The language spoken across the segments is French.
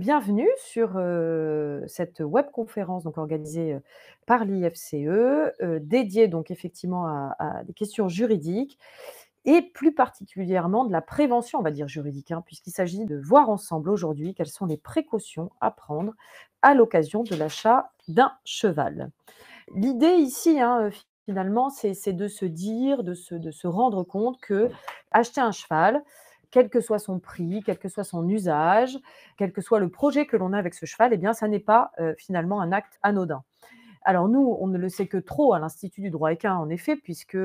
bienvenue sur, cette webconférence donc organisée, par l'IFCE, dédiée donc effectivement à des questions juridiques et plus particulièrement de la prévention, on va dire juridique, hein, puisqu'il s'agit de voir ensemble aujourd'hui quelles sont les précautions à prendre à l'occasion de l'achat d'un cheval. L'idée ici, hein, finalement, c'est de se dire, de se rendre compte que acheter un cheval, quel que soit son prix, quel que soit son usage, quel que soit le projet que l'on a avec ce cheval, eh bien, ça n'est pas, finalement un acte anodin. Alors nous, on ne le sait que trop à l'Institut du droit équin, en effet, puisque,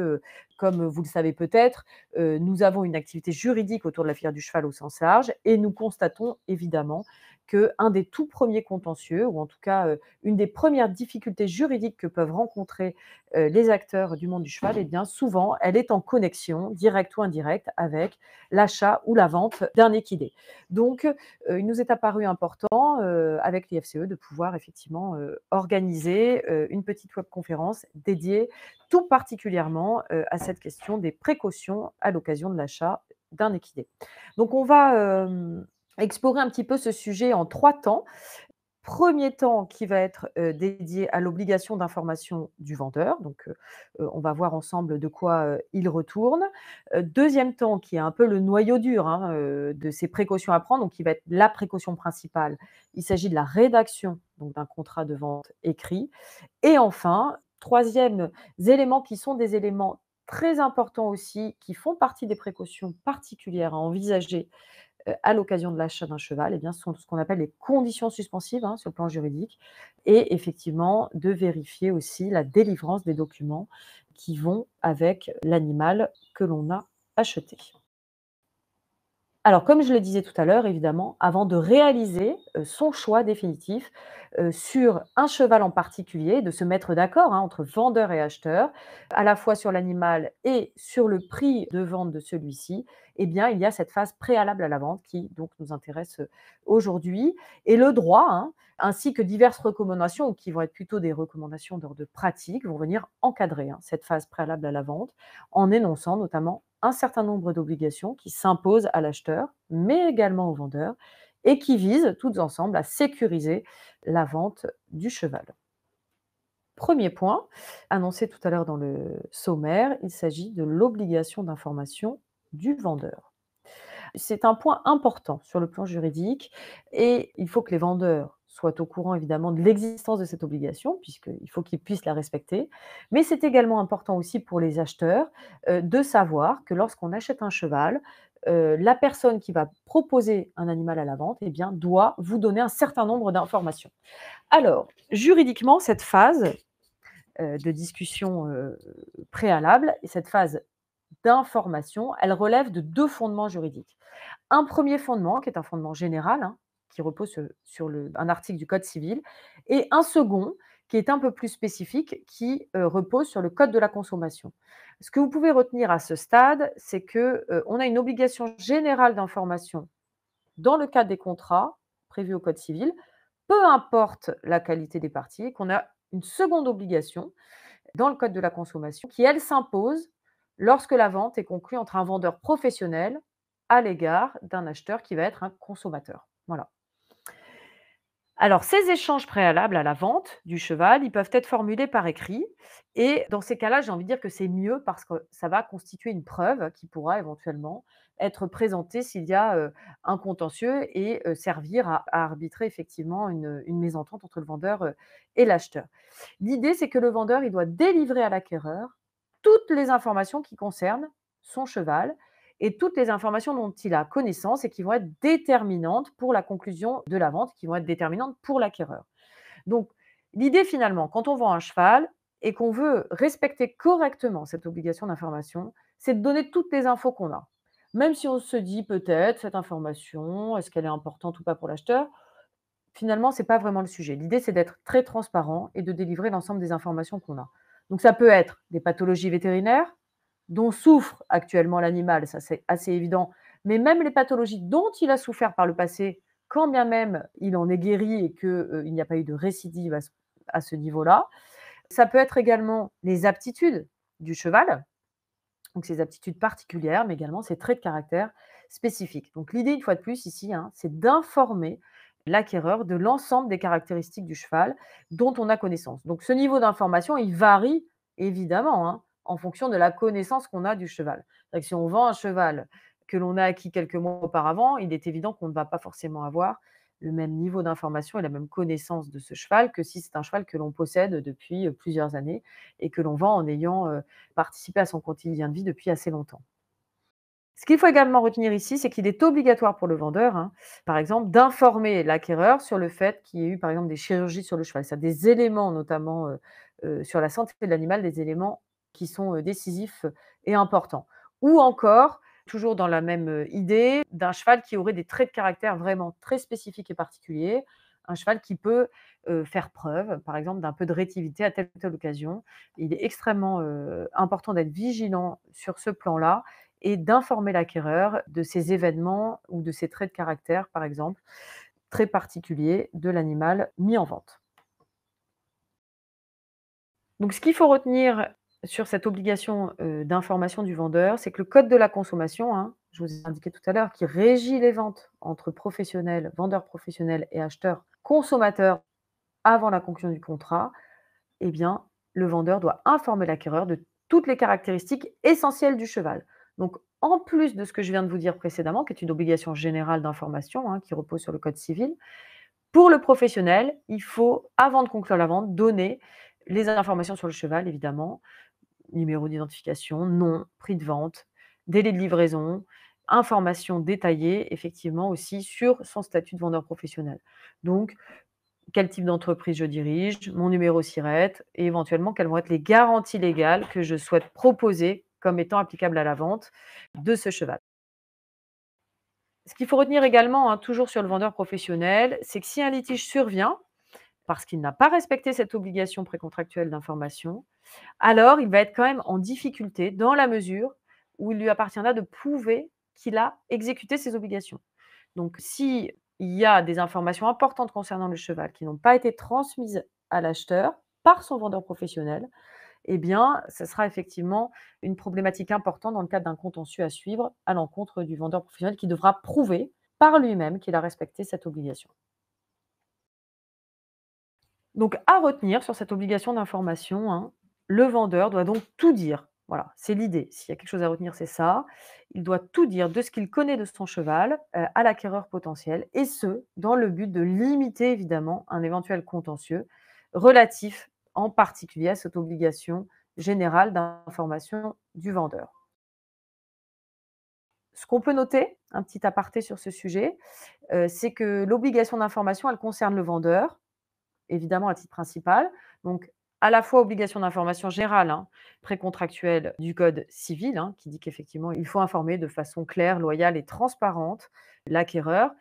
comme vous le savez peut-être, nous avons une activité juridique autour de la filière du cheval au sens large et nous constatons évidemment qu'un des tout premiers contentieux ou en tout cas, une des premières difficultés juridiques que peuvent rencontrer, les acteurs du monde du cheval, eh bien souvent, elle est en connexion, directe ou indirecte, avec l'achat ou la vente d'un équidé. Donc, il nous est apparu important, avec l'IFCE, de pouvoir effectivement, organiser, une petite webconférence dédiée tout particulièrement, à cette question des précautions à l'occasion de l'achat d'un équidé. Donc on va, explorer un petit peu ce sujet en 3 temps. Premier temps qui va être, dédié à l'obligation d'information du vendeur, donc on va voir ensemble de quoi, il retourne. 2e temps qui est un peu le noyau dur, hein, de ces précautions à prendre, donc qui va être la précaution principale. Il s'agit de la rédaction donc d'un contrat de vente écrit et enfin, 3e élément qui sont des éléments très importants aussi, qui font partie des précautions particulières à envisager à l'occasion de l'achat d'un cheval, eh bien, ce sont ce qu'on appelle les conditions suspensives, hein, sur le plan juridique et effectivement de vérifier aussi la délivrance des documents qui vont avec l'animal que l'on a acheté. Alors, comme je le disais tout à l'heure, évidemment, avant de réaliser, son choix définitif, sur un cheval en particulier, de se mettre d'accord, hein, entre vendeur et acheteur, à la fois sur l'animal et sur le prix de vente de celui-ci, eh bien, il y a cette phase préalable à la vente qui donc nous intéresse, aujourd'hui et le droit, hein, ainsi que diverses recommandations qui vont être plutôt des recommandations d'ordre pratique, vont venir encadrer, hein, cette phase préalable à la vente, en énonçant notamment un certain nombre d'obligations qui s'imposent à l'acheteur, mais également au vendeur, et qui visent toutes ensemble à sécuriser la vente du cheval. Premier point, annoncé tout à l'heure dans le sommaire, il s'agit de l'obligation d'information du vendeur. C'est un point important sur le plan juridique et il faut que les vendeurs soient au courant évidemment de l'existence de cette obligation, puisqu'il faut qu'ils puissent la respecter. Mais c'est également important aussi pour les acheteurs, de savoir que lorsqu'on achète un cheval, la personne qui va proposer un animal à la vente, eh bien, doit vous donner un certain nombre d'informations. Alors, juridiquement, cette phase, de discussion, préalable et cette phase d'information, elle relève de 2 fondements juridiques. Un premier fondement qui est un fondement général, hein, qui repose sur un article du code civil et un second qui est un peu plus spécifique, qui, repose sur le code de la consommation. Ce que vous pouvez retenir à ce stade, c'est que, on a une obligation générale d'information dans le cadre des contrats prévus au code civil, peu importe la qualité des parties et qu'on a une seconde obligation dans le code de la consommation qui, elle, s'impose lorsque la vente est conclue entre un vendeur professionnel à l'égard d'un acheteur qui va être un consommateur. Voilà. Alors, ces échanges préalables à la vente du cheval, ils peuvent être formulés par écrit et dans ces cas-là, j'ai envie de dire que c'est mieux parce que ça va constituer une preuve qui pourra éventuellement être présentée s'il y a, un contentieux et servir à arbitrer effectivement une mésentente entre le vendeur, et l'acheteur. L'idée, c'est que le vendeur, il doit délivrer à l'acquéreur toutes les informations qui concernent son cheval et toutes les informations dont il a connaissance et qui vont être déterminantes pour la conclusion de la vente, qui vont être déterminantes pour l'acquéreur. Donc, l'idée finalement, quand on vend un cheval et qu'on veut respecter correctement cette obligation d'information, c'est de donner toutes les infos qu'on a. Même si on se dit peut-être cette information, est-ce qu'elle est importante ou pas pour l'acheteur? Finalement, c'est pas vraiment le sujet. L'idée, c'est d'être très transparent et de délivrer l'ensemble des informations qu'on a. Donc ça peut être des pathologies vétérinaires dont souffre actuellement l'animal, ça c'est assez évident, mais même les pathologies dont il a souffert par le passé, quand bien même il en est guéri et que, il n'y a pas eu de récidive à ce niveau-là. Ça peut être également les aptitudes du cheval, donc ses aptitudes particulières, mais également ses traits de caractère spécifiques. Donc l'idée, une fois de plus ici, hein, c'est d'informer l'acquéreur de l'ensemble des caractéristiques du cheval dont on a connaissance. Donc ce niveau d'information, il varie évidemment, hein, en fonction de la connaissance qu'on a du cheval. C'est-à-dire que si on vend un cheval que l'on a acquis quelques mois auparavant, il est évident qu'on ne va pas forcément avoir le même niveau d'information et la même connaissance de ce cheval que si c'est un cheval que l'on possède depuis, plusieurs années et que l'on vend en ayant, participé à son quotidien de vie depuis assez longtemps. Ce qu'il faut également retenir ici, c'est qu'il est obligatoire pour le vendeur, hein, par exemple, d'informer l'acquéreur sur le fait qu'il y ait eu, par exemple, des chirurgies sur le cheval. C'est des éléments notamment, sur la santé de l'animal, des éléments qui sont, décisifs et importants. Ou encore, toujours dans la même, idée, d'un cheval qui aurait des traits de caractère vraiment très spécifiques et particuliers. Un cheval qui peut, faire preuve, par exemple, d'un peu de rétivité à telle ou telle occasion. Il est extrêmement, important d'être vigilant sur ce plan-là et d'informer l'acquéreur de ces événements ou de ces traits de caractère, par exemple, très particuliers de l'animal mis en vente. Donc ce qu'il faut retenir sur cette obligation, d'information du vendeur, c'est que le code de la consommation, hein, je vous ai indiqué tout à l'heure, qui régit les ventes entre professionnels, vendeurs professionnels et acheteurs consommateurs avant la conclusion du contrat, eh bien, le vendeur doit informer l'acquéreur de toutes les caractéristiques essentielles du cheval. Donc, en plus de ce que je viens de vous dire précédemment, qui est une obligation générale d'information, hein, qui repose sur le code civil, pour le professionnel, il faut, avant de conclure la vente, donner les informations sur le cheval, évidemment, numéro d'identification, nom, prix de vente, délai de livraison, informations détaillées, effectivement, aussi sur son statut de vendeur professionnel. Donc, quel type d'entreprise je dirige, mon numéro SIRET et éventuellement quelles vont être les garanties légales que je souhaite proposer comme étant applicables à la vente de ce cheval. Ce qu'il faut retenir également, hein, toujours sur le vendeur professionnel, c'est que si un litige survient, parce qu'il n'a pas respecté cette obligation précontractuelle d'information, alors il va être quand même en difficulté dans la mesure où il lui appartiendra de prouver qu'il a exécuté ses obligations. Donc si il y a des informations importantes concernant le cheval qui n'ont pas été transmises à l'acheteur par son vendeur professionnel, eh bien, ce sera effectivement une problématique importante dans le cadre d'un contentieux à suivre à l'encontre du vendeur professionnel qui devra prouver par lui-même qu'il a respecté cette obligation. Donc à retenir sur cette obligation d'information, hein, le vendeur doit donc tout dire. Voilà, c'est l'idée. S'il y a quelque chose à retenir, c'est ça. Il doit tout dire de ce qu'il connaît de son cheval, à l'acquéreur potentiel et ce, dans le but de limiter évidemment un éventuel contentieux relatif en particulier à cette obligation générale d'information du vendeur. Ce qu'on peut noter, un petit aparté sur ce sujet, c'est que l'obligation d'information, elle concerne le vendeur, évidemment à titre principal. Donc, à la fois obligation d'information générale, hein, précontractuelle du code civil, hein, qui dit qu'effectivement, il faut informer de façon claire, loyale et transparente l'acquéreur.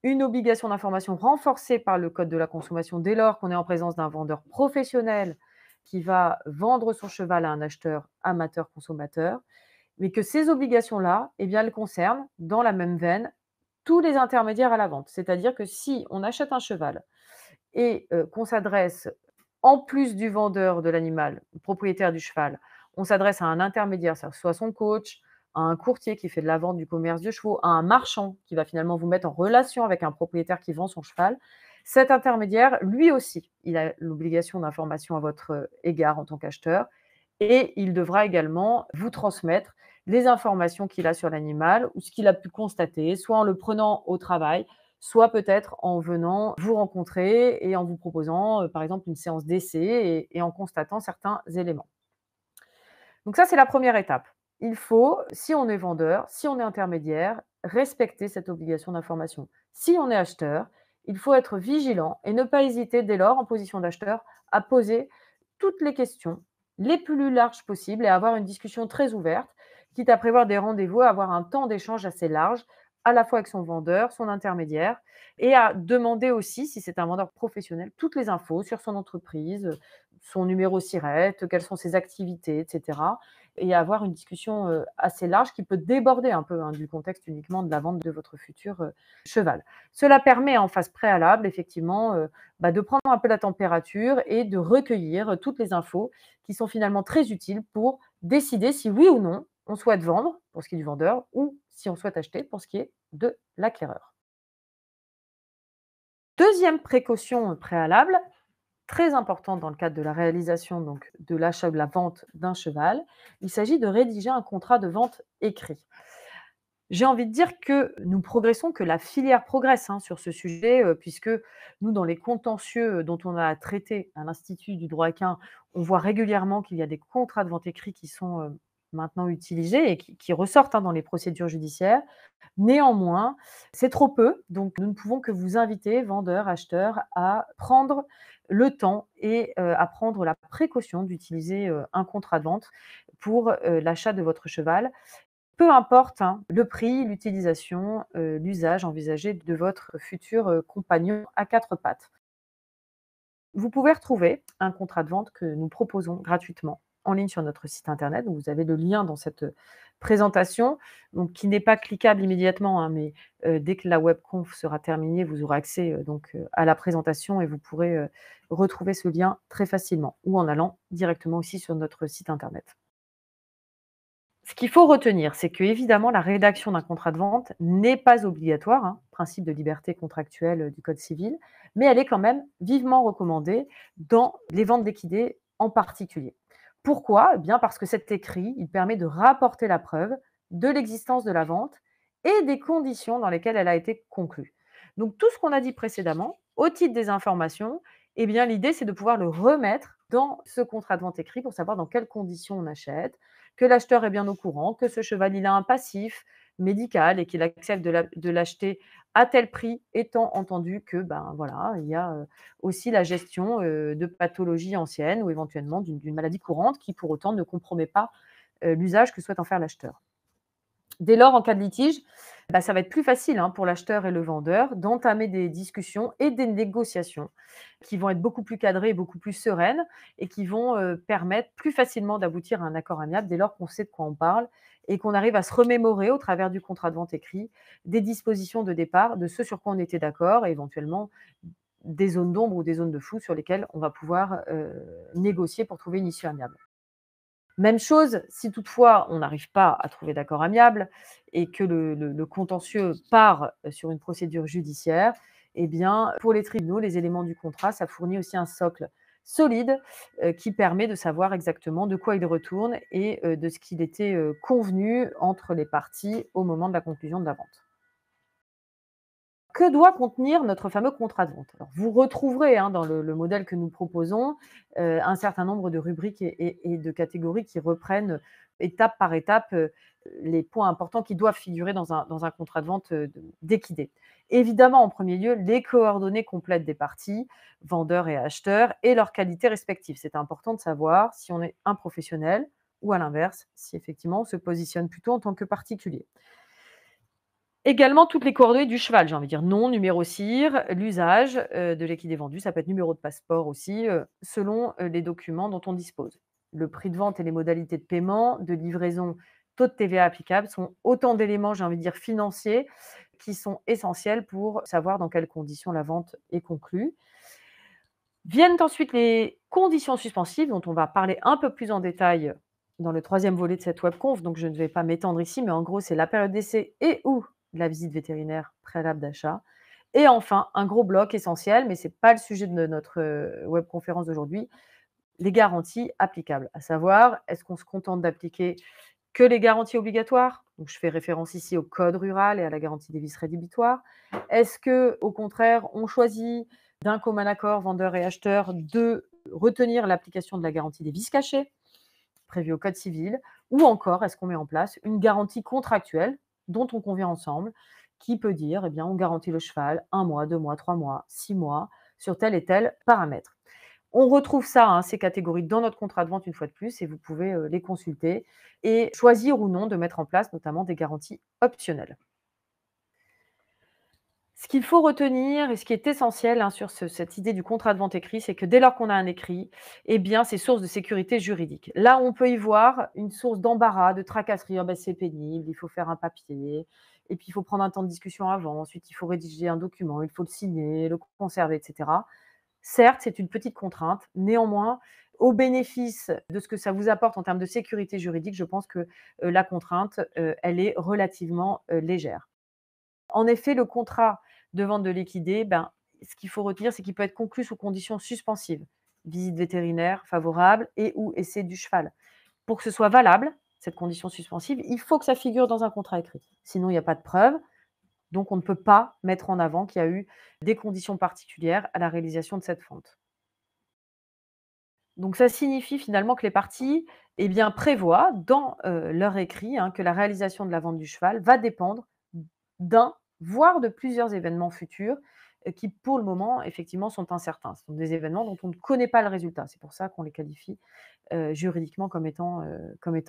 Une obligation d'information renforcée par le code de la consommation dès lors qu'on est en présence d'un vendeur professionnel qui va vendre son cheval à un acheteur amateur consommateur, mais que ces obligations-là, eh bien, elles concernent, dans la même veine, tous les intermédiaires à la vente. C'est-à-dire que si on achète un cheval et qu'on s'adresse, en plus du vendeur de l'animal, le propriétaire du cheval, on s'adresse à un intermédiaire, c'est-à-dire soit son coach, à un courtier qui fait de la vente du commerce de chevaux, à un marchand qui va finalement vous mettre en relation avec un propriétaire qui vend son cheval. Cet intermédiaire, lui aussi, il a l'obligation d'information à votre, égard en tant qu'acheteur et il devra également vous transmettre les informations qu'il a sur l'animal ou ce qu'il a pu constater, soit en le prenant au travail, soit peut-être en venant vous rencontrer et en vous proposant, par exemple, une séance d'essai et en constatant certains éléments. Donc ça, c'est la première étape. Il faut, si on est vendeur, si on est intermédiaire, respecter cette obligation d'information. Si on est acheteur, il faut être vigilant et ne pas hésiter dès lors, en position d'acheteur, à poser toutes les questions les plus larges possibles et à avoir une discussion très ouverte, quitte à prévoir des rendez-vous, à avoir un temps d'échange assez large, à la fois avec son vendeur, son intermédiaire, et à demander aussi, si c'est un vendeur professionnel, toutes les infos sur son entreprise, son numéro SIRET, quelles sont ses activités, et cetera, et avoir une discussion, assez large qui peut déborder un peu, hein, du contexte uniquement de la vente de votre futur, cheval. Cela permet en phase préalable effectivement, de prendre un peu la température et de recueillir toutes les infos qui sont finalement très utiles pour décider si oui ou non on souhaite vendre, pour ce qui est du vendeur, ou si on souhaite acheter pour ce qui est de l'acquéreur. 2e précaution préalable, très importante dans le cadre de la réalisation donc de l'achat ou de la vente d'un cheval, il s'agit de rédiger un contrat de vente écrit. J'ai envie de dire que nous progressons, que la filière progresse, hein, sur ce sujet, puisque nous, dans les contentieux dont on a à traiter à l'Institut du droit équin, on voit régulièrement qu'il y a des contrats de vente écrits qui sont, maintenant utilisés et qui ressortent, hein, dans les procédures judiciaires. Néanmoins, c'est trop peu, donc nous ne pouvons que vous inviter, vendeurs, acheteurs, à prendre le temps et à prendre la précaution d'utiliser, un contrat de vente pour, l'achat de votre cheval. Peu importe, hein, le prix, l'utilisation, l'usage envisagé de votre futur, compagnon à 4 pattes. Vous pouvez retrouver un contrat de vente que nous proposons gratuitement en ligne sur notre site internet. Donc vous avez le lien dans cette, présentation, donc qui n'est pas cliquable immédiatement, hein, mais, dès que la webconf sera terminée, vous aurez accès, à la présentation et vous pourrez, retrouver ce lien très facilement ou en allant directement aussi sur notre site internet. Ce qu'il faut retenir, c'est qu'évidemment, la rédaction d'un contrat de vente n'est pas obligatoire, hein, principe de liberté contractuelle du code civil, mais elle est quand même vivement recommandée dans les ventes liquidées en particulier. Pourquoi? Eh bien parce que cet écrit, il permet de rapporter la preuve de l'existence de la vente et des conditions dans lesquelles elle a été conclue. Donc tout ce qu'on a dit précédemment, au titre des informations, eh bien l'idée c'est de pouvoir le remettre dans ce contrat de vente écrit pour savoir dans quelles conditions on achète, que l'acheteur est bien au courant, que ce cheval, il a un passif médical et qu'il accepte de l'acheter à tel prix, étant entendu que, ben, voilà, il y a, aussi la gestion, de pathologies anciennes ou éventuellement d'une maladie courante qui, pour autant, ne compromet pas, l'usage que souhaite en faire l'acheteur. Dès lors, en cas de litige, bah, ça va être plus facile, hein, pour l'acheteur et le vendeur d'entamer des discussions et des négociations qui vont être beaucoup plus cadrées et beaucoup plus sereines et qui vont, permettre plus facilement d'aboutir à un accord amiable dès lors qu'on sait de quoi on parle et qu'on arrive à se remémorer au travers du contrat de vente écrit des dispositions de départ, de ce sur quoi on était d'accord et éventuellement des zones d'ombre ou des zones de flou sur lesquelles on va pouvoir, négocier pour trouver une issue amiable. Même chose, si toutefois on n'arrive pas à trouver d'accord amiable et que le contentieux part, sur une procédure judiciaire, eh bien, pour les tribunaux, les éléments du contrat, ça fournit aussi un socle solide, qui permet de savoir exactement de quoi il retourne et de ce qu'il était, convenu entre les parties au moment de la conclusion de la vente. Que doit contenir notre fameux contrat de vente? Alors vous retrouverez, hein, dans le modèle que nous proposons, un certain nombre de rubriques et de catégories qui reprennent, étape par étape, les points importants qui doivent figurer dans un contrat de vente, d'équidé. Évidemment, en premier lieu, les coordonnées complètes des parties, vendeurs et acheteurs et leurs qualités respectives. C'est important de savoir si on est un professionnel ou à l'inverse, si effectivement on se positionne plutôt en tant que particulier. Également toutes les coordonnées du cheval, j'ai envie de dire, nom, numéro CIR, l'usage, de l'équidé vendu, ça peut être numéro de passeport aussi, selon, les documents dont on dispose. Le prix de vente et les modalités de paiement, de livraison, taux de TVA applicable sont autant d'éléments, j'ai envie de dire, financiers qui sont essentiels pour savoir dans quelles conditions la vente est conclue. Viennent ensuite les conditions suspensives dont on va parler un peu plus en détail dans le troisième volet de cette webconf, donc je ne vais pas m'étendre ici, mais en gros, c'est la période d'essai et ou la visite vétérinaire préalable d'achat. Et enfin, un gros bloc essentiel, mais ce n'est pas le sujet de notre webconférence d'aujourd'hui, les garanties applicables. À savoir, est-ce qu'on se contente d'appliquer que les garanties obligatoires? Donc, je fais référence ici au code rural et à la garantie des vices rédhibitoires. Est-ce que, au contraire, on choisit d'un commun accord, vendeur et acheteur, de retenir l'application de la garantie des vices cachés, prévue au code civil, ou encore est-ce qu'on met en place une garantie contractuelle dont on convient ensemble, qui peut dire, eh bien, on garantit le cheval 1 mois, 2 mois, 3 mois, 6 mois, sur tel et tel paramètre. On retrouve ça, hein, ces catégories dans notre contrat de vente une fois de plus et vous pouvez, les consulter et choisir ou non de mettre en place notamment des garanties optionnelles. Ce qu'il faut retenir et ce qui est essentiel, hein, sur cette idée du contrat de vente écrit, c'est que dès lors qu'on a un écrit, eh bien, c'est source de sécurité juridique. Là, on peut y voir une source d'embarras, de tracasserie. «Ah bah, c'est pénible, il faut faire un papier et puis il faut prendre un temps de discussion avant. Ensuite, il faut rédiger un document, il faut le signer, le conserver» et cetera. Certes, c'est une petite contrainte. Néanmoins, au bénéfice de ce que ça vous apporte en termes de sécurité juridique, je pense que, la contrainte, elle est relativement, légère. En effet, le contrat de vente de l'équidé, ben, ce qu'il faut retenir, c'est qu'il peut être conclu sous conditions suspensives. Visite vétérinaire favorable et ou essai du cheval. Pour que ce soit valable, cette condition suspensive, il faut que ça figure dans un contrat écrit. Sinon, il y a pas de preuve, donc on ne peut pas mettre en avant qu'il y a eu des conditions particulières à la réalisation de cette vente. Donc ça signifie finalement que les parties, eh bien, prévoient dans, leur écrit, hein, que la réalisation de la vente du cheval va dépendre d'un, voire de plusieurs événements futurs, qui pour le moment, effectivement, sont incertains. Ce sont des événements dont on ne connaît pas le résultat. C'est pour ça qu'on les qualifie, juridiquement comme étant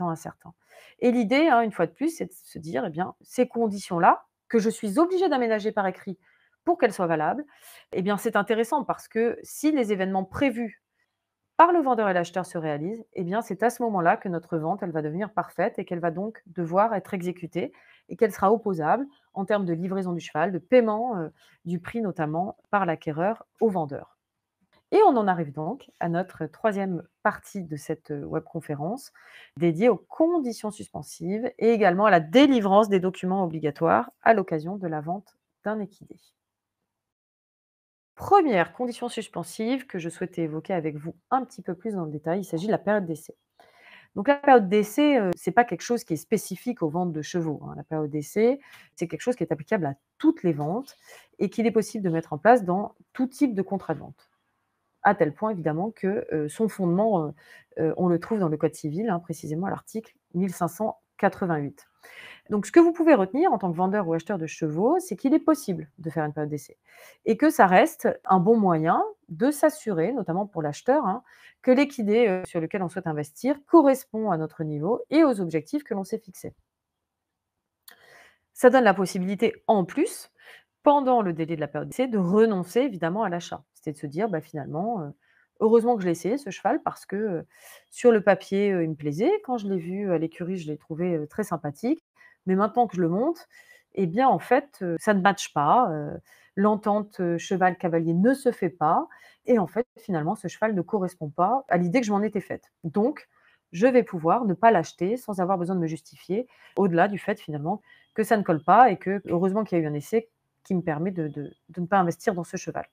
incertains. Et l'idée, hein, une fois de plus, c'est de se dire: «Eh bien, ces conditions-là, que je suis obligée d'aménager par écrit pour qu'elles soient valables, eh bien, c'est intéressant parce que si les événements prévus par le vendeur et l'acheteur se réalise, eh bien, c'est à ce moment-là que notre vente, elle va devenir parfaite et qu'elle va donc devoir être exécutée et qu'elle sera opposable en termes de livraison du cheval, de paiement, du prix notamment par l'acquéreur au vendeur. Et on en arrive donc à notre troisième partie de cette webconférence dédiée aux conditions suspensives et également à la délivrance des documents obligatoires à l'occasion de la vente d'un équidé. Première condition suspensive que je souhaitais évoquer avec vous un petit peu plus dans le détail, il s'agit de la période d'essai. Donc la période d'essai, c'est pas quelque chose qui est spécifique aux ventes de chevaux, hein. La période d'essai, c'est quelque chose qui est applicable à toutes les ventes et qu'il est possible de mettre en place dans tout type de contrat de vente. À tel point évidemment que, son fondement, on le trouve dans le code civil, hein, précisément à l'article 1588. Donc ce que vous pouvez retenir en tant que vendeur ou acheteur de chevaux, c'est qu'il est possible de faire une période d'essai et que ça reste un bon moyen de s'assurer, notamment pour l'acheteur, hein, que l'équidé, sur lequel on souhaite investir correspond à notre niveau et aux objectifs que l'on s'est fixés. Ça donne la possibilité en plus, pendant le délai de la période d'essai, de renoncer évidemment à l'achat. C'est de se dire: «Bah, finalement, heureusement que je l'ai essayé ce cheval parce que, sur le papier, il me plaisait. Quand je l'ai vu à l'écurie, je l'ai trouvé, très sympathique. Mais maintenant que je le monte, eh bien, en fait, ça ne matche pas, l'entente, cheval-cavalier ne se fait pas et en fait, finalement, ce cheval ne correspond pas à l'idée que je m'en étais faite. Donc je vais pouvoir ne pas l'acheter sans avoir besoin de me justifier, au-delà du fait finalement que ça ne colle pas et que heureusement qu'il y a eu un essai qui me permet de ne pas investir dans ce cheval.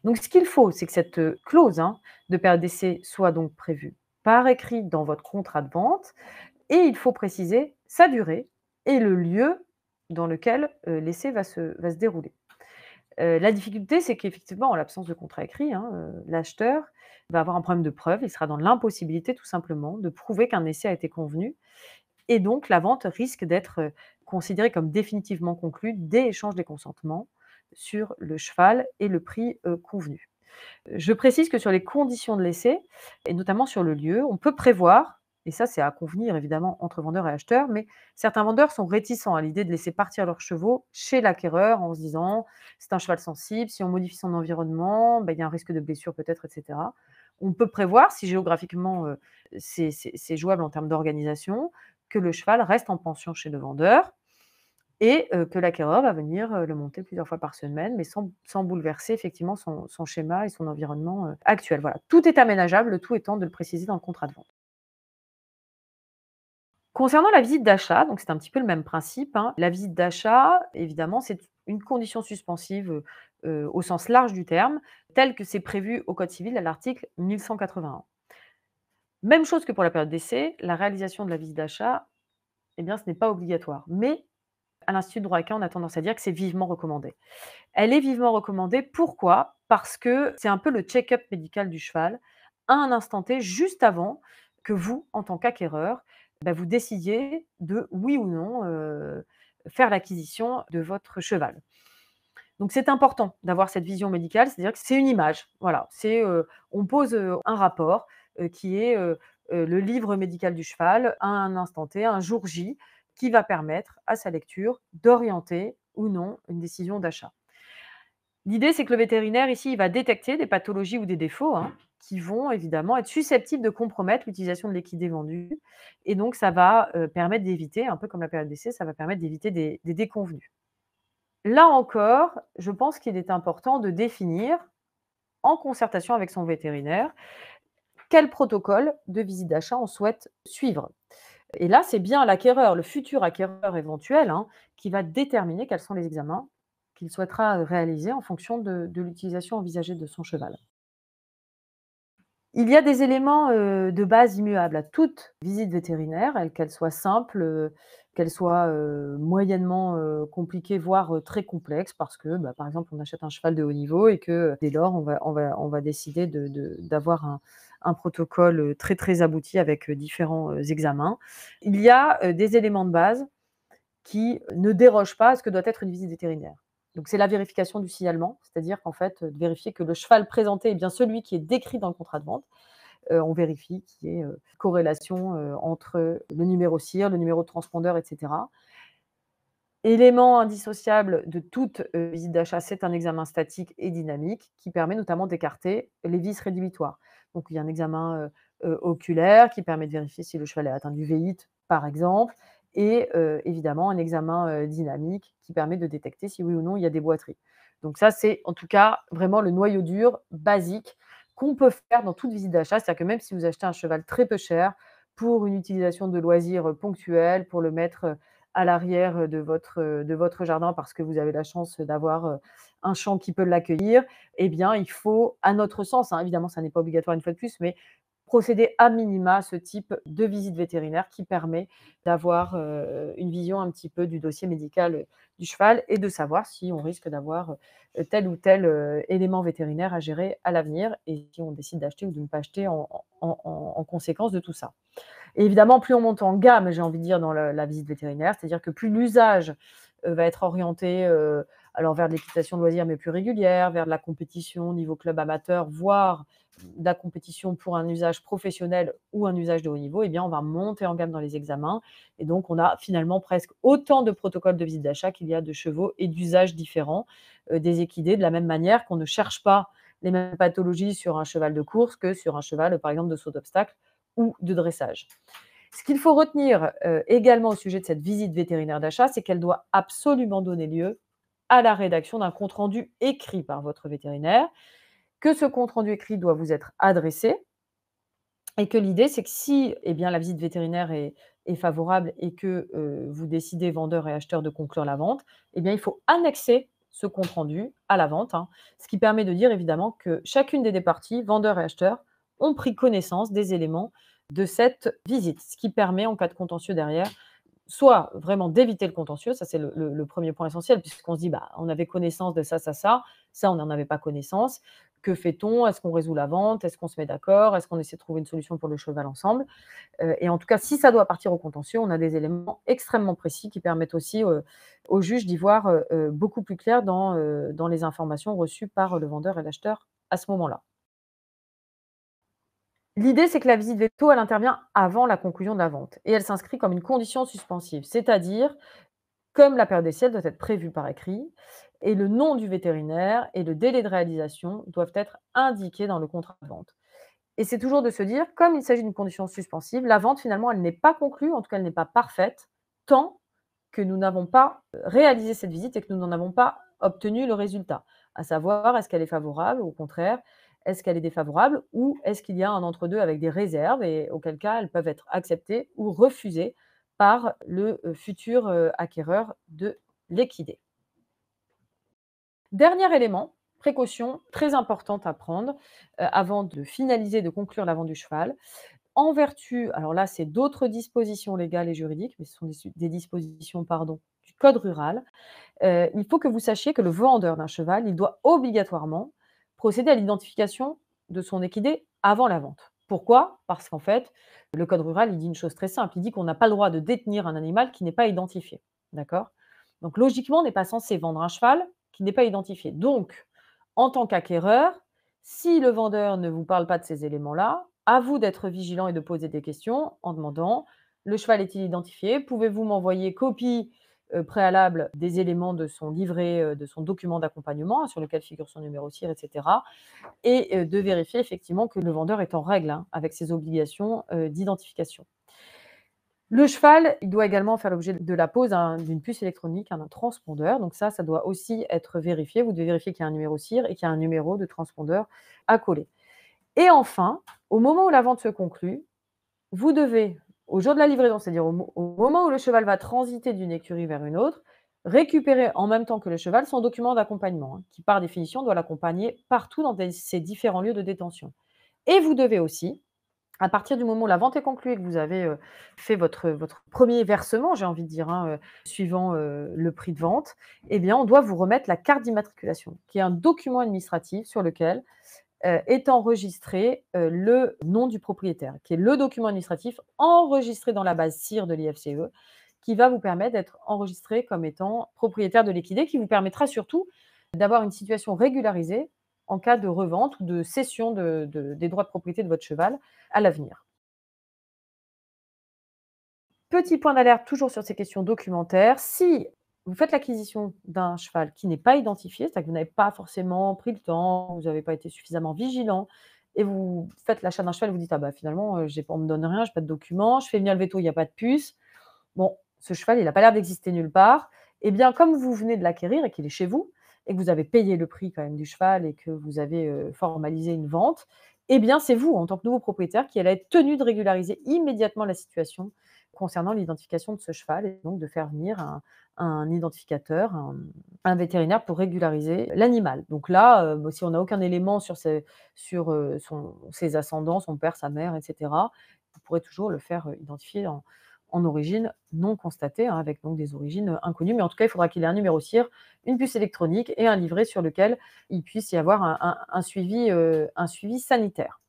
Donc ce qu'il faut, c'est que cette, clause, hein, de période d'essai soit donc prévue par écrit dans votre contrat de vente et il faut préciser sa durée et le lieu dans lequel, l'essai va se dérouler. La difficulté, c'est qu'effectivement, en l'absence de contrat écrit, hein, l'acheteur va avoir un problème de preuve. Il sera dans l'impossibilité tout simplement de prouver qu'un essai a été convenu et donc la vente risque d'être, considérée comme définitivement conclue dès échange des consentements sur le cheval et le prix, convenu. Je précise que sur les conditions de l'essai et notamment sur le lieu, on peut prévoir, et ça c'est à convenir évidemment entre vendeurs et acheteurs, mais certains vendeurs sont réticents à l'idée de laisser partir leurs chevaux chez l'acquéreur en se disant: «C'est un cheval sensible, si on modifie son environnement, il y a un risque de blessure peut-être» et cetera. On peut prévoir si géographiquement, c'est jouable en termes d'organisation, que le cheval reste en pension chez le vendeur et que l'acquéreur va venir, le monter plusieurs fois par semaine, mais sans bouleverser effectivement son schéma et son environnement, actuel. Voilà, tout est aménageable, le tout étant de le préciser dans le contrat de vente. Concernant la visite d'achat, donc c'est un petit peu le même principe, hein. La visite d'achat, évidemment, c'est une condition suspensive, au sens large du terme, tel que c'est prévu au code civil à l'article 1181. Même chose que pour la période d'essai, la réalisation de la visite d'achat, eh bien, ce n'est pas obligatoire. Mais à l'Institut de droit équin, on a tendance à dire que c'est vivement recommandé. Elle est vivement recommandée, pourquoi? Parce que c'est un peu le check-up médical du cheval, à un instant T, juste avant que vous, en tant qu'acquéreur, vous décidiez de, oui ou non, faire l'acquisition de votre cheval. Donc c'est important d'avoir cette vision médicale, c'est-à-dire que c'est une image, voilà. On pose, un rapport, qui est, le livre médical du cheval à un instant T, un jour J, qui va permettre à sa lecture d'orienter ou non une décision d'achat. L'idée, c'est que le vétérinaire ici, il va détecter des pathologies ou des défauts, hein, qui vont évidemment être susceptibles de compromettre l'utilisation de l'équidé vendu et donc ça va, permettre d'éviter, un peu comme la période d'essai, ça va permettre d'éviter des déconvenues. Là encore, je pense qu'il est important de définir, en concertation avec son vétérinaire, quel protocole de visite d'achat on souhaite suivre. Et là, c'est bien l'acquéreur, le futur acquéreur éventuel, hein, qui va déterminer quels sont les examens qu'il souhaitera réaliser en fonction de l'utilisation envisagée de son cheval. Il y a des éléments, de base immuables à toute visite vétérinaire, qu'elle soit simple, qu'elle soit, moyennement, compliquée, voire, très complexe parce que, bah, par exemple, on achète un cheval de haut niveau et que, dès lors, on va décider d'avoir un protocole, très, très abouti avec, différents, examens. Il y a, des éléments de base qui ne dérogent pas à ce que doit être une visite vétérinaire. Donc c'est la vérification du signalement, c'est-à-dire qu'en fait, de vérifier que le cheval présenté est bien celui qui est décrit dans le contrat de vente. On vérifie qu'il y ait, corrélation, entre le numéro CIR, le numéro de transpondeur et cetera. Élément indissociable de toute, visite d'achat, c'est un examen statique et dynamique qui permet notamment d'écarter les vices rédhibitoires. Donc il y a un examen, oculaire qui permet de vérifier si le cheval est atteint du véite, par exemple, et évidemment un examen, dynamique qui permet de détecter si oui ou non il y a des boiteries. Donc ça, c'est en tout cas vraiment le noyau dur basique qu'on peut faire dans toute visite d'achat. C'est-à-dire que même si vous achetez un cheval très peu cher pour une utilisation de loisirs, ponctuelle, pour le mettre, à l'arrière de votre jardin parce que vous avez la chance d'avoir, un champ qui peut l'accueillir, eh bien, il faut, à notre sens, hein, évidemment, ça n'est pas obligatoire une fois de plus, mais procéder à minima à ce type de visite vétérinaire qui permet d'avoir, une vision un petit peu du dossier médical, du cheval et de savoir si on risque d'avoir, tel ou tel, élément vétérinaire à gérer à l'avenir et si on décide d'acheter ou de ne pas acheter en conséquence de tout ça. Et évidemment, plus on monte en gamme, j'ai envie de dire, dans la visite vétérinaire, c'est-à-dire que plus l'usage, va être orienté, alors vers de l'équitation de loisirs, mais plus régulière, vers de la compétition au niveau club amateur, voire de la compétition pour un usage professionnel ou un usage de haut niveau, eh bien, on va monter en gamme dans les examens et donc on a finalement presque autant de protocoles de visite d'achat qu'il y a de chevaux et d'usages différents, des équidés. De la même manière qu'on ne cherche pas les mêmes pathologies sur un cheval de course que sur un cheval, par exemple, de saut d'obstacle ou de dressage. Ce qu'il faut retenir, également au sujet de cette visite vétérinaire d'achat, c'est qu'elle doit absolument donner lieu à la rédaction d'un compte rendu écrit par votre vétérinaire, que ce compte rendu écrit doit vous être adressé et que l'idée, c'est que si, eh bien, la visite vétérinaire est favorable et que, vous décidez, vendeur et acheteur, de conclure la vente, eh bien, il faut annexer ce compte rendu à la vente, hein. Ce qui permet de dire évidemment que chacune des 2 parties, vendeur et acheteur, ont pris connaissance des éléments de cette visite. Ce qui permet, en cas de contentieux derrière, soit vraiment d'éviter le contentieux, ça c'est le 1er point essentiel puisqu'on se dit: «Bah, on avait connaissance de ça, ça, ça on n'en avait pas connaissance. Que fait-on? Est-ce qu'on résout la vente? Est-ce qu'on se met d'accord? Est-ce qu'on essaie de trouver une solution pour le cheval ensemble?» Et en tout cas, si ça doit partir au contentieux, on a des éléments extrêmement précis qui permettent aussi, au juge d'y voir, beaucoup plus clair dans les informations reçues par le vendeur et l'acheteur à ce moment-là. L'idée, c'est que la visite veto, elle intervient avant la conclusion de la vente et elle s'inscrit comme une condition suspensive, c'est-à-dire comme la période d'essai, elle doit être prévue par écrit et le nom du vétérinaire et le délai de réalisation doivent être indiqués dans le contrat de vente. Et c'est toujours de se dire, comme il s'agit d'une condition suspensive, la vente finalement, elle n'est pas conclue, en tout cas elle n'est pas parfaite, tant que nous n'avons pas réalisé cette visite et que nous n'en avons pas obtenu le résultat. À savoir, est-ce qu'elle est favorable, au contraire, est-ce qu'elle est défavorable ou est-ce qu'il y a un entre-deux avec des réserves et auquel cas elles peuvent être acceptées ou refusées par le futur acquéreur de l'équidé. Dernier élément, précaution très importante à prendre avant de finaliser, de conclure la vente du cheval. En vertu, alors là, c'est d'autres dispositions légales et juridiques, mais ce sont des dispositions, pardon, du code rural. Il faut que vous sachiez que le vendeur d'un cheval, il doit obligatoirement procéder à l'identification de son équidé avant la vente. Pourquoi? Parce qu'en fait, le code rural, il dit une chose très simple, il dit qu'on n'a pas le droit de détenir un animal qui n'est pas identifié. D'accord? Donc logiquement, on n'est pas censé vendre un cheval qui n'est pas identifié. Donc, en tant qu'acquéreur, si le vendeur ne vous parle pas de ces éléments-là, à vous d'être vigilant et de poser des questions en demandant: «Le cheval est-il identifié? Pouvez-vous m'envoyer copie préalable des éléments de son livret, de son document d'accompagnement, hein, sur lequel figure son numéro CIR et cetera et de vérifier effectivement que le vendeur est en règle, hein, avec ses obligations, d'identification. Le cheval, il doit également faire l'objet de la pose d'une puce électronique, hein, d'un transpondeur, donc ça doit aussi être vérifié. Vous devez vérifier qu'il y a un numéro CIR et qu'il y a un numéro de transpondeur à coller. Et enfin, au moment où la vente se conclut, vous devez, au jour de la livraison, c'est-à-dire au moment où le cheval va transiter d'une écurie vers une autre, récupérer en même temps que le cheval son document d'accompagnement, hein, qui par définition doit l'accompagner partout dans ces différents lieux de détention. Et vous devez aussi, à partir du moment où la vente est conclue et que vous avez, fait votre 1er versement, j'ai envie de dire, hein, suivant, le prix de vente, eh bien, on doit vous remettre la carte d'immatriculation, qui est un document administratif sur lequel, est enregistré, le nom du propriétaire, qui est le document administratif enregistré dans la base CIR de l'IFCE, qui va vous permettre d'être enregistré comme étant propriétaire de l'équidé, qui vous permettra surtout d'avoir une situation régularisée en cas de revente ou de cession des droits de propriété de votre cheval à l'avenir. Petit point d'alerte toujours sur ces questions documentaires, si vous faites l'acquisition d'un cheval qui n'est pas identifié, c'est-à-dire que vous n'avez pas forcément pris le temps, vous n'avez pas été suffisamment vigilant et vous faites l'achat d'un cheval, vous dites: «Ah bah finalement, j'ai pas on me donne rien, j'ai pas de documents, je fais venir le véto, il y a pas de puce. Bon, ce cheval, il a pas l'air d'exister nulle part». Eh bien, comme vous venez de l'acquérir et qu'il est chez vous et que vous avez payé le prix quand même du cheval et que vous avez, formalisé une vente, eh bien, c'est vous, en tant que nouveau propriétaire, qui allez être tenu de régulariser immédiatement la situation concernant l'identification de ce cheval et donc de faire venir un identificateur, un vétérinaire pour régulariser l'animal. Donc là, bah, si on n'a aucun élément sur ses ascendants, son père, sa mère et cetera, vous pourrez toujours le faire, identifier en origine non constatée, hein, avec donc des origines, inconnues. Mais en tout cas, il faudra qu'il ait un numéro CIR, une puce électronique et un livret sur lequel il puisse y avoir un suivi sanitaire.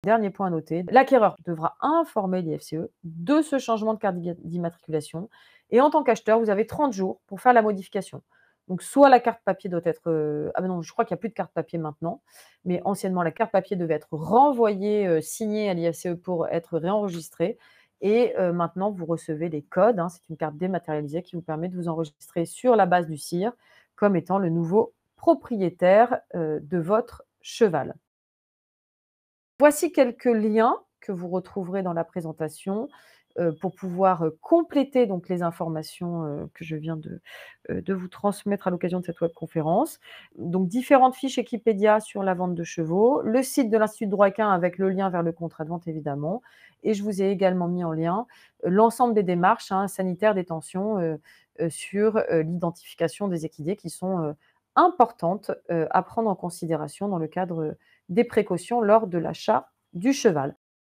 Dernier point à noter, l'acquéreur devra informer l'IFCE de ce changement de carte d'immatriculation et en tant qu'acheteur, vous avez 30 jours pour faire la modification. Donc soit la carte papier doit être, ah bah non, je crois qu'il y a plus de carte papier maintenant, mais anciennement la carte papier devait être renvoyée, signée à l'IFCE pour être réenregistrée et maintenant vous recevez les codes, hein, c'est une carte dématérialisée qui vous permet de vous enregistrer sur la base du CIR comme étant le nouveau propriétaire, de votre cheval. Voici quelques liens que vous retrouverez dans la présentation, pour pouvoir, compléter donc les informations, que je viens de vous transmettre à l'occasion de cette webconférence. Donc différentes fiches Wikipédia sur la vente de chevaux, le site de l'Institut de droit équin avec le lien vers le contrat de vente évidemment et je vous ai également mis en lien, l'ensemble des démarches, hein, sanitaires, détention, sur, l'identification des équidés qui sont, importantes, à prendre en considération dans le cadre, des précautions lors de l'achat du cheval.